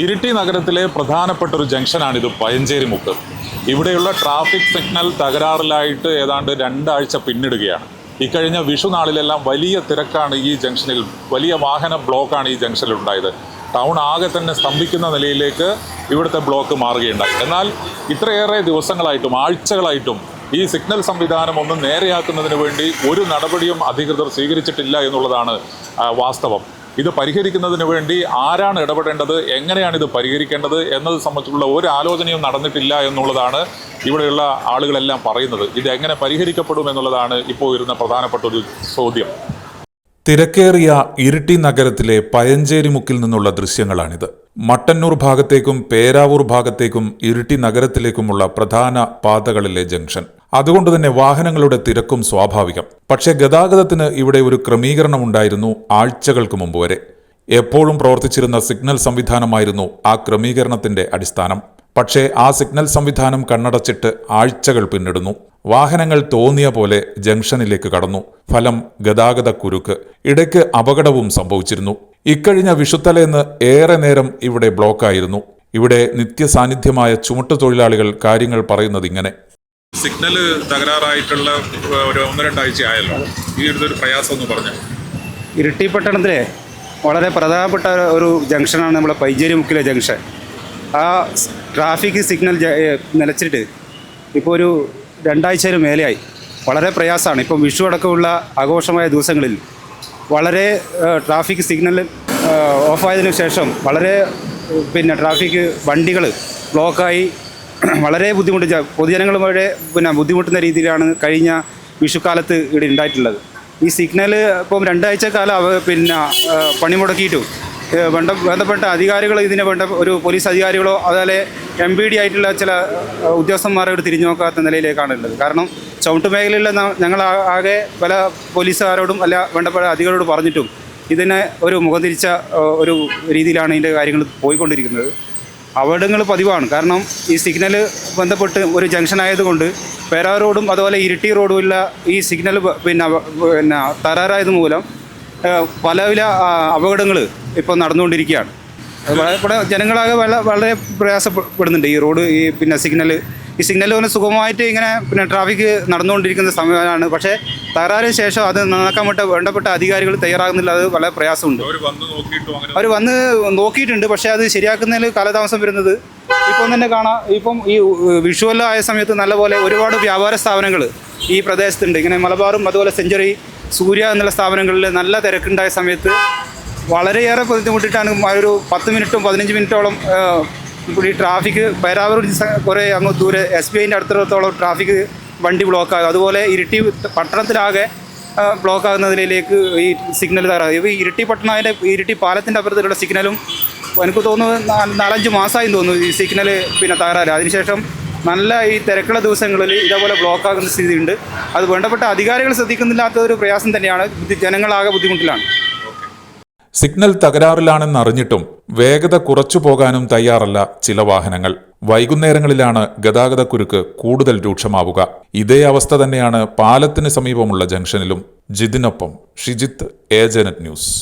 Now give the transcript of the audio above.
ഇരിട്ടി നഗരത്തിലെ പ്രധാനപ്പെട്ട ഒരു ജംഗ്ഷനാണിത്, പയഞ്ചേരിമുക്ക്. ഇവിടെയുള്ള ട്രാഫിക് സിഗ്നൽ തകരാറിലായിട്ട് ഏതാണ്ട് 2 ആഴ്ച പിന്നിടുകയാണ്. ഇക്കഴിഞ്ഞ വിഷുനാളിലെല്ലാം വലിയ തിരക്കാണ് ഈ ജംഗ്ഷനിൽ, വലിയ വാഹന ബ്ലോക്കാണ് ഈ ജംഗ്ഷനിൽ ഉണ്ടായത്. ടൗൺ ആകെ തന്നെ സ്തംഭിക്കുന്ന നിലയിലേക്ക് ഇവിടുത്തെ ബ്ലോക്ക് മാറുകയുണ്ടായി. എന്നാൽ ഇത്രയേറെ ദിവസങ്ങളായിട്ടും ആഴ്ചകളായിട്ടും ഈ സിഗ്നൽ സംവിധാനം ഒന്ന് നേരെയാക്കുന്നതിന് വേണ്ടി ഒരു നടപടിയും അധികൃതർ സ്വീകരിച്ചിട്ടില്ല എന്നുള്ളതാണ് വാസ്തവം. ഇത് പരിഹരിക്കുന്നതിന് വേണ്ടി ആരാണ് ഇടപെടേണ്ടത്, എങ്ങനെയാണ് ഇത് പരിഹരിക്കേണ്ടത് എന്നത് സംബന്ധിച്ചുള്ള ഒരു ആലോചനയും നടന്നിട്ടില്ല എന്നുള്ളതാണ് ഇവിടെയുള്ള ആളുകളെല്ലാം പറയുന്നത്. ഇത് എങ്ങനെ പരിഹരിക്കപ്പെടും എന്നുള്ളതാണ് ഇപ്പോൾ വരുന്ന പ്രധാനപ്പെട്ട ഒരു ചോദ്യം. തിരക്കേറിയ ഇരിട്ടി നഗരത്തിലെ പയഞ്ചേരിമുക്കിൽ നിന്നുള്ള ദൃശ്യങ്ങളാണിത്. മട്ടന്നൂർ ഭാഗത്തേക്കും പേരാവൂർ ഭാഗത്തേക്കും ഇരിട്ടി നഗരത്തിലേക്കുമുള്ള പ്രധാന പാതകളിലെ ജംഗ്ഷൻ. അതുകൊണ്ടുതന്നെ വാഹനങ്ങളുടെ തിരക്കും സ്വാഭാവികം. പക്ഷേ ഗതാഗതത്തിന് ഇവിടെ ഒരു ക്രമീകരണമുണ്ടായിരുന്നു ആഴ്ചകൾക്ക് മുമ്പ് വരെ. എപ്പോഴും പ്രവർത്തിച്ചിരുന്ന സിഗ്നൽ സംവിധാനമായിരുന്നു ആ ക്രമീകരണത്തിന്റെ അടിസ്ഥാനം. പക്ഷേ ആ സിഗ്നൽ സംവിധാനം കണ്ണടച്ചിട്ട് ആഴ്ചകൾ പിന്നിടുന്നു. വാഹനങ്ങൾ തോന്നിയ പോലെ ജംഗ്ഷനിലേക്ക് കടന്നു. ഫലം ഗതാഗത കുരുക്ക്. ഇടയ്ക്ക് അപകടവും സംഭവിച്ചിരുന്നു. ഇക്കഴിഞ്ഞ വിഷുത്തലേന്ന് ഏറെ നേരം ഇവിടെ ബ്ലോക്കായിരുന്നു. ഇവിടെ നിത്യസാന്നിധ്യമായ ചുമട്ടുതൊഴിലാളികൾ കാര്യങ്ങൾ പറയുന്നത് ഇങ്ങനെ: സിഗ്നൽ തകരാറായിട്ടുള്ള ഒരു 1-2 ആഴ്ച ആയല്ലോ, ഈ ഒരു പ്രയാസം എന്ന് പറഞ്ഞു. ഇരിട്ടി പട്ടണത്തിലെ വളരെ പ്രധാനപ്പെട്ട ഒരു ജംഗ്ഷനാണ് നമ്മുടെ പയഞ്ചേരിമുക്കിലെ ജംഗ്ഷൻ. ആ ട്രാഫിക് സിഗ്നൽ നിലച്ചിട്ട് ഇപ്പോൾ ഒരു 2 ആഴ്ചയിൽ മേലെയായി. വളരെ പ്രയാസമാണ്. ഇപ്പം വിഷു അടക്കമുള്ള ആഘോഷമായ ദിവസങ്ങളിൽ വളരെ ട്രാഫിക് സിഗ്നൽ ഓഫായതിനു ശേഷം വളരെ ട്രാഫിക് വണ്ടികൾ ബ്ലോക്കായി വളരെ പൊതുജനങ്ങളുമായി ബുദ്ധിമുട്ടുന്ന രീതിയിലാണ് കഴിഞ്ഞ വിഷുക്കാലത്ത് ഇവിടെ ഉണ്ടായിട്ടുള്ളത്. ഈ സിഗ്നൽ ഇപ്പം 2 ആഴ്ച കാലം പണി മുടക്കിയിട്ടും ബന്ധപ്പെട്ട അധികാരികൾ ഇതിനെ വേണ്ട ഒരു പോലീസ് അധികാരികളോ അതുപോലെ MPD ആയിട്ടുള്ള ചില ഉദ്യോഗസ്ഥന്മാരോട് തിരിഞ്ഞു നോക്കാത്ത നിലയിലേക്കാണ് ഉള്ളത്. കാരണം ചവിട്ടുമേഖലയിൽ ഞങ്ങൾ ആകെ പല പോലീസുകാരോടും അല്ല വേണ്ടപ്പെട്ട അധികാരികളോട് പറഞ്ഞിട്ടും ഇതിനെ ഒരു മുഖം തിരിച്ച ഒരു രീതിയിലാണ് ഇതിൻ്റെ കാര്യങ്ങൾ പോയിക്കൊണ്ടിരിക്കുന്നത്. അപകടങ്ങൾ പതിവാണ്. കാരണം ഈ സിഗ്നൽ ബന്ധപ്പെട്ട് ഒരു ജംഗ്ഷൻ ആയതുകൊണ്ട് പേരാ റോഡും അതുപോലെ ഇരിട്ടി റോഡുമില്ല ഈ സിഗ്നൽ തകരാറായത് മൂലം പല അപകടങ്ങൾ ഇപ്പോൾ നടന്നുകൊണ്ടിരിക്കുകയാണ്. ഇവിടെ ജനങ്ങളാകെ വളരെ പ്രയാസപ്പെടുന്നുണ്ട് ഈ റോഡ്. ഈ സിഗ്നൽ പോലെ സുഗമമായിട്ട് ഇങ്ങനെ ട്രാഫിക് നടന്നുകൊണ്ടിരിക്കുന്ന സമയമാണ്. പക്ഷേ തകരാറിന് ശേഷം അത് നന്നാക്കാൻ വേണ്ടപ്പെട്ട അധികാരികൾ തയ്യാറാകുന്നില്ല. അത് വളരെ പ്രയാസമുണ്ട്. അവർ വന്ന് നോക്കിയിട്ടുണ്ട്, പക്ഷേ അത് ശരിയാക്കുന്നതിൽ കാലതാമസം വരുന്നത് ഇപ്പം തന്നെ കാണാം. ഇപ്പം ഈ വിഷുവെല്ലാം ആയ സമയത്ത് നല്ലപോലെ ഒരുപാട് വ്യാപാര സ്ഥാപനങ്ങൾ ഈ പ്രദേശത്തുണ്ട്. ഇങ്ങനെ മലബാറും അതുപോലെ സെഞ്ചുറി, സൂര്യ എന്നുള്ള സ്ഥാപനങ്ങളിൽ നല്ല തിരക്കുണ്ടായ സമയത്ത് വളരെയേറെ ബുദ്ധിമുട്ടിട്ടാണ് ഒരു 10 മിനിറ്റും 15 മിനിറ്റോളം ഈ ട്രാഫിക് പേരാവൂർ കുറേ അങ്ങ് ദൂരെ SBIൻ്റെ അടുത്തിടത്തോളം ട്രാഫിക് വണ്ടി ബ്ലോക്കാകും. അതുപോലെ ഇരിട്ടി പട്ടണത്തിലാകെ ബ്ലോക്കാകുന്നതിലേക്ക് ഈ സിഗ്നൽ തകരാറ്. ഈ ഇരിട്ടി പട്ടണത്തിൻ്റെ ഇരിട്ടി പാലത്തിൻ്റെ അപ്പുറത്തുള്ള സിഗ്നലും എനിക്ക് തോന്നുന്നു 4-5 മാസമായി തോന്നുന്നു ഈ സിഗ്നൽ തകരാറ്. അതിനുശേഷം നല്ല ഈ തിരക്കുള്ള ദിവസങ്ങളിൽ ഇതേപോലെ ബ്ലോക്കാകുന്ന സ്ഥിതിയുണ്ട്. അത് വേണ്ടപ്പെട്ട അധികാരികൾ ശ്രദ്ധിക്കുന്നില്ലാത്ത ഒരു പ്രയാസം തന്നെയാണ്. ജനങ്ങളാകെ ബുദ്ധിമുട്ടിലാണ്. സിഗ്നൽ തകരാറിലാണെന്നറിഞ്ഞിട്ടും വേഗത കുറച്ചു പോകാനും തയ്യാറല്ല ചില വാഹനങ്ങൾ. വൈകുന്നേരങ്ങളിലാണ് ഗതാഗതക്കുരുക്ക് കൂടുതൽ രൂക്ഷമാവുക. ഇതേ അവസ്ഥ തന്നെയാണ് പാലത്തിന് സമീപമുള്ള ജംഗ്ഷനിലും. ജിതിനൊപ്പം ഷിജിത്ത്, ഏജനറ്റ് ന്യൂസ്.